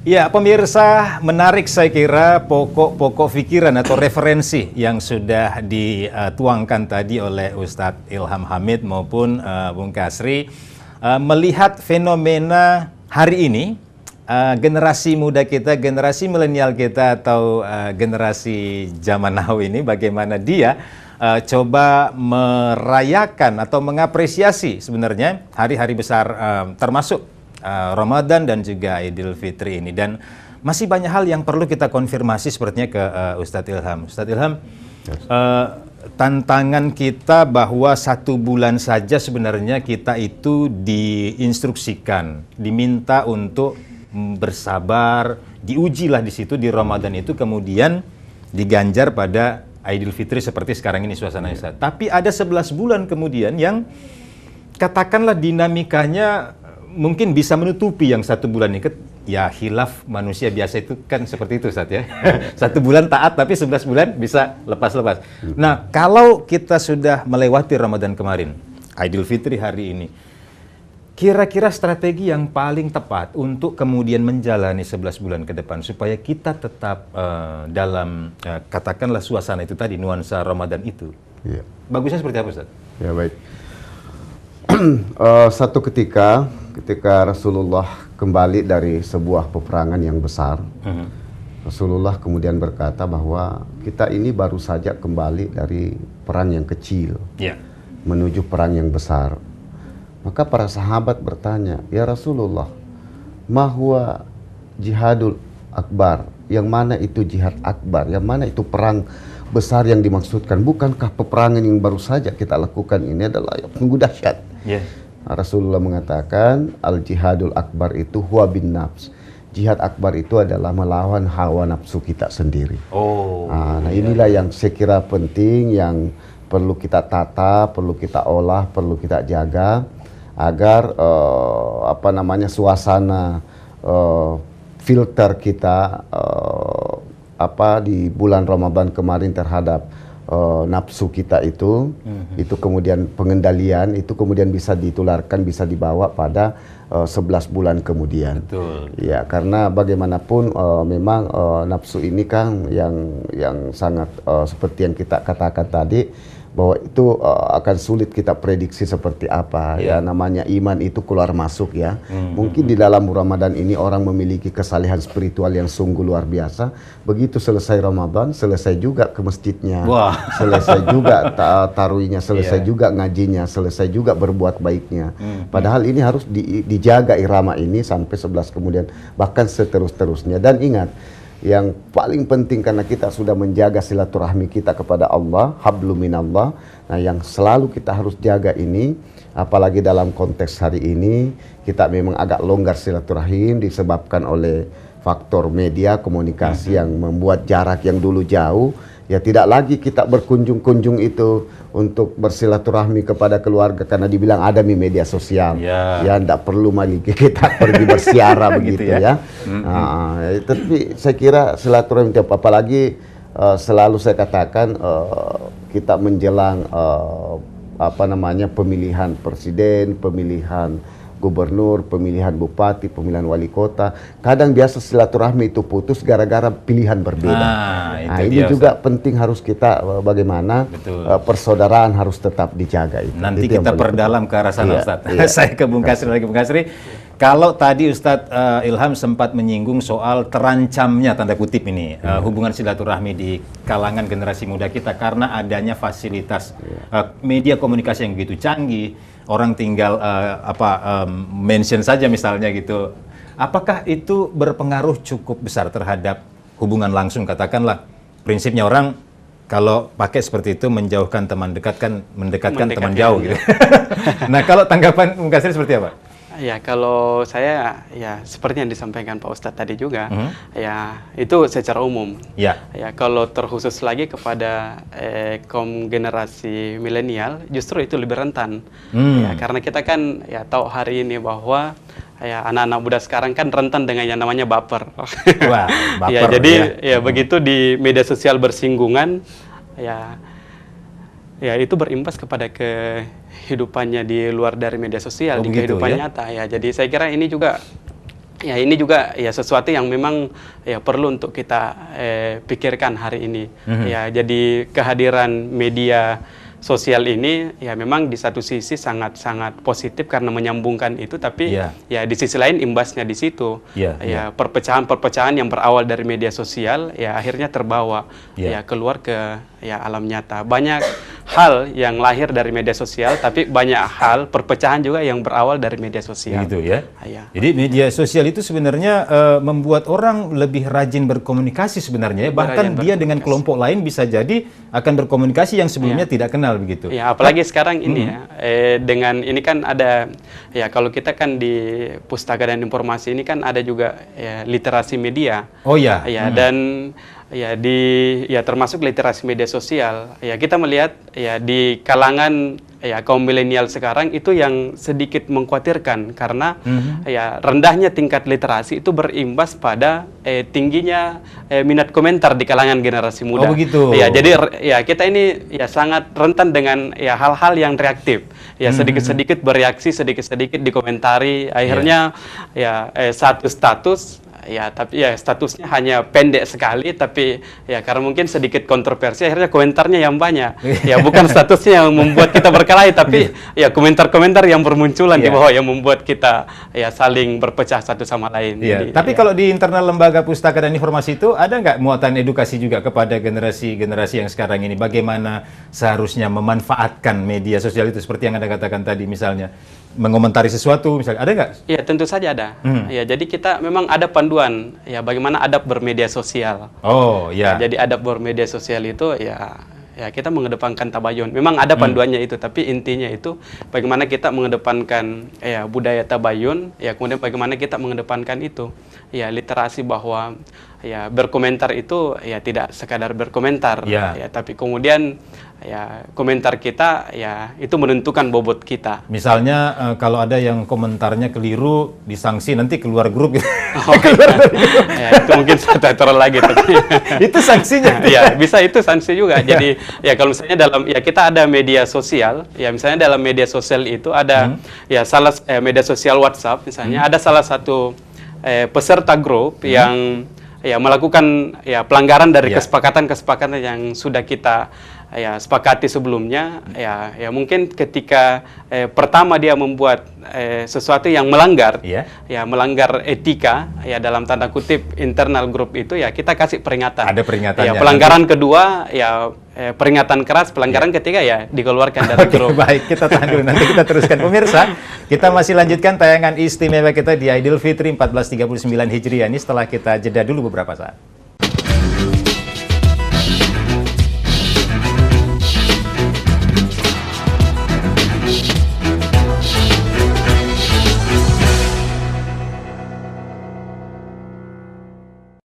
Ya, pemirsa, menarik saya kira pokok-pokok pikiran atau referensi yang sudah dituangkan tadi oleh Ustadz Ilham Hamid maupun Bung Kasri. Melihat fenomena hari ini, generasi muda kita, generasi milenial kita atau generasi zaman now ini, bagaimana dia coba merayakan atau mengapresiasi sebenarnya hari-hari besar termasuk Ramadan dan juga Idul Fitri ini. Dan masih banyak hal yang perlu kita konfirmasi sepertinya ke Ustadz Ilham. Ustadz Ilham, tantangan kita bahwa 1 bulan saja sebenarnya kita itu diinstruksikan, diminta untuk bersabar, diujilah di situ di Ramadan itu, kemudian diganjar pada Idul Fitri seperti sekarang ini suasananya. Tapi ada 11 bulan kemudian yang katakanlah dinamikanya mungkin bisa menutupi yang 1 bulan ini. Ya, khilaf manusia biasa itu kan seperti itu, Ustaz, ya. 1 bulan taat tapi 11 bulan bisa lepas-lepas. Nah, kalau kita sudah melewati Ramadan kemarin, Idul Fitri hari ini, kira-kira strategi yang paling tepat untuk kemudian menjalani 11 bulan ke depan supaya kita tetap dalam katakanlah suasana itu tadi, nuansa Ramadan itu. Ya. Bagusnya seperti apa, Ustaz? Ya, baik. Satu ketika Rasulullah kembali dari sebuah peperangan yang besar, Rasulullah kemudian berkata bahwa kita ini baru saja kembali dari perang yang kecil menuju perang yang besar. Maka para sahabat bertanya, "Ya Rasulullah, ma huwa jihadul akbar?" Yang mana itu jihad akbar? Yang mana itu perang besar yang dimaksudkan? Bukankah peperangan yang baru saja kita lakukan ini adalah yang sungguh dahsyat? Rasulullah mengatakan, al-jihadul akbar itu huwa bin nafs. Jihad akbar itu adalah melawan hawa nafsu kita sendiri. Nah, inilah yang saya kira penting, yang perlu kita tata, perlu kita olah, perlu kita jaga agar suasana filter kita di bulan Ramadan kemarin terhadap nafsu kita itu kemudian pengendalian itu kemudian bisa ditularkan, bisa dibawa pada 11 bulan kemudian. Betul. Ya, karena bagaimanapun memang nafsu ini kan yang sangat seperti yang kita katakan tadi, bahwa itu akan sulit kita prediksi seperti apa. Ya, namanya iman itu keluar masuk ya. Mungkin di dalam Ramadan ini orang memiliki kesalehan spiritual yang sungguh luar biasa. Begitu selesai Ramadan, selesai juga ke masjidnya, selesai juga tarawihnya, selesai juga ngajinya, selesai juga berbuat baiknya. Padahal ini harus dijaga irama ini sampai 11 kemudian, bahkan seterus-terusnya. Dan ingat, yang paling penting karena kita sudah menjaga silaturahmi kita kepada Allah, hablum minallah. Nah, yang selalu kita harus jaga ini, apalagi dalam konteks hari ini, kita memang agak longgar silaturahim disebabkan oleh faktor media komunikasi yang membuat jarak yang dulu jauh, ya tidak lagi kita berkunjung-kunjung itu untuk bersilaturahmi kepada keluarga karena dibilang ada di media sosial. Ya, tidak perlu lagi kita pergi bersiara begitu ya. Tapi saya kira silaturahmi, apalagi selalu saya katakan kita menjelang pemilihan presiden, pemilihan gubernur, pemilihan bupati, pemilihan wali kota. Kadang biasa silaturahmi itu putus gara-gara pilihan berbeda. Nah, ini juga penting, harus kita bagaimana persaudaraan harus tetap dijaga itu. Nanti itu kita perdalam ke arah sana, Ustadz. Saya ke Bung Kasri lagi, Bung Kasri. Kalau tadi Ustadz Ilham sempat menyinggung soal terancamnya tanda kutip ini hubungan silaturahmi di kalangan generasi muda kita karena adanya fasilitas media komunikasi yang begitu canggih. Orang tinggal mention saja misalnya gitu. Apakah itu berpengaruh cukup besar terhadap hubungan langsung? Katakanlah prinsipnya orang kalau pakai seperti itu menjauhkan teman dekat kan mendekatkan teman jauh gitu. Nah, kalau tanggapan Bung Kasri seperti apa? Ya, kalau saya ya seperti yang disampaikan Pak Ustadz tadi juga, ya itu secara umum. Ya, kalau terkhusus lagi kepada kaum generasi milenial, justru itu lebih rentan. Ya, karena kita kan ya tahu hari ini bahwa ya anak-anak muda sekarang kan rentan dengan yang namanya baper. Wah, baper. Ya, jadi ya begitu di media sosial bersinggungan, ya itu berimbas kepada kehidupannya di luar dari media sosial, di kehidupan nyata ya. Jadi saya kira ini juga ya ini juga ya sesuatu yang memang ya perlu untuk kita pikirkan hari ini. Ya, jadi kehadiran media sosial ini ya memang di satu sisi sangat-sangat positif karena menyambungkan itu, tapi ya di sisi lain imbasnya di situ ya perpecahan-perpecahan yang berawal dari media sosial ya akhirnya terbawa ya keluar ke ya alam nyata. Banyak hal yang lahir dari media sosial, tapi banyak hal perpecahan juga yang berawal dari media sosial. Gitu ya. Jadi media sosial itu sebenarnya membuat orang lebih rajin berkomunikasi sebenarnya ya. Bahkan dia dengan kelompok lain bisa jadi akan berkomunikasi yang sebelumnya tidak kenal begitu. Ya, apalagi sekarang ini ya, dengan ini kan ada ya kalau kita kan di Pustaka dan Informasi ini kan ada juga ya, literasi media. Oh ya. Ya, dan ya termasuk literasi media sosial. Ya, kita melihat ya di kalangan ya kaum milenial sekarang itu yang sedikit mengkhawatirkan karena ya rendahnya tingkat literasi itu berimbas pada tingginya minat komentar di kalangan generasi muda. Oh begitu. Ya, jadi ya kita ini ya sangat rentan dengan ya hal-hal yang reaktif. Ya sedikit-sedikit bereaksi, sedikit-sedikit dikomentari. Akhirnya ya satu status ya, tapi ya statusnya hanya pendek sekali, tapi ya karena mungkin sedikit kontroversi akhirnya komentarnya yang banyak. Ya bukan statusnya yang membuat kita berkelahi, tapi ya komentar-komentar yang bermunculan di bawah yang membuat kita ya saling berpecah satu sama lain. Jadi, tapi kalau di internal lembaga Pustaka dan Informasi itu ada nggak muatan edukasi juga kepada generasi-generasi yang sekarang ini, bagaimana seharusnya memanfaatkan media sosial itu seperti yang Anda katakan tadi, misalnya mengomentari sesuatu misalnya, ada nggak? Iya, tentu saja ada. Ya, jadi kita memang ada panduan ya bagaimana adab bermedia sosial. Oh ya. Jadi adab bermedia sosial itu ya kita mengedepankan tabayun. Memang ada panduannya itu, tapi intinya itu bagaimana kita mengedepankan ya budaya tabayun, ya kemudian bagaimana kita mengedepankan itu ya literasi bahwa ya berkomentar itu ya tidak sekadar berkomentar ya, tapi kemudian ya komentar kita ya itu menentukan bobot kita. Misalnya kalau ada yang komentarnya keliru disanksi nanti keluar grup gitu. Ya, itu mungkin satu aturan lagi. Itu sanksinya. Ya bisa itu sanksi juga. Jadi ya kalau misalnya dalam ya kita ada media sosial, ya misalnya dalam media sosial itu ada ya salah media sosial WhatsApp misalnya ada salah satu peserta grup yang ya melakukan ya pelanggaran dari kesepakatan-kesepakatan yang sudah kita ya sepakati sebelumnya ya mungkin ketika pertama dia membuat sesuatu yang melanggar ya melanggar etika ya dalam tanda kutip internal grup itu ya kita kasih peringatan. Ada peringatannya. Ya pelanggaran kedua ya peringatan keras, pelanggaran ketiga ya dikeluarkan dari grup. Baik, kita tahan dulu, nanti kita teruskan. Pemirsa, kita masih lanjutkan tayangan istimewa kita di Idul Fitri 1439 Hijriah ini setelah kita jeda dulu beberapa saat.